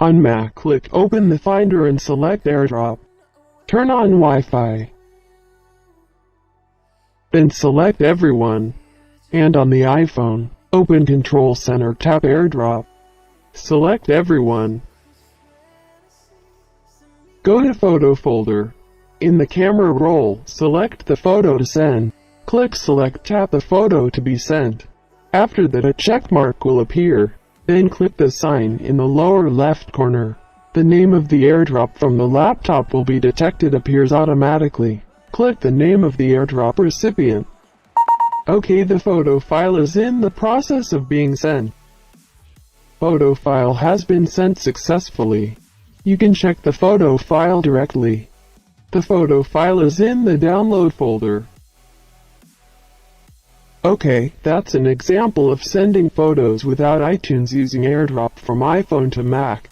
On Mac, click Open the Finder and select AirDrop. Turn on Wi-Fi. Then select Everyone. And on the iPhone, open Control Center, tap AirDrop. Select Everyone. Go to Photo folder. In the camera roll, select the photo to send. Click Select, tap the photo to be sent. After that, a check mark will appear. Then click the sign in the lower left corner. The name of the AirDrop from the laptop will be detected, appears automatically. Click the name of the AirDrop recipient. OK, the photo file is in the process of being sent. Photo file has been sent successfully. You can check the photo file directly. The photo file is in the download folder. OK, that's an example of sending photos without iTunes using AirDrop from iPhone to Mac.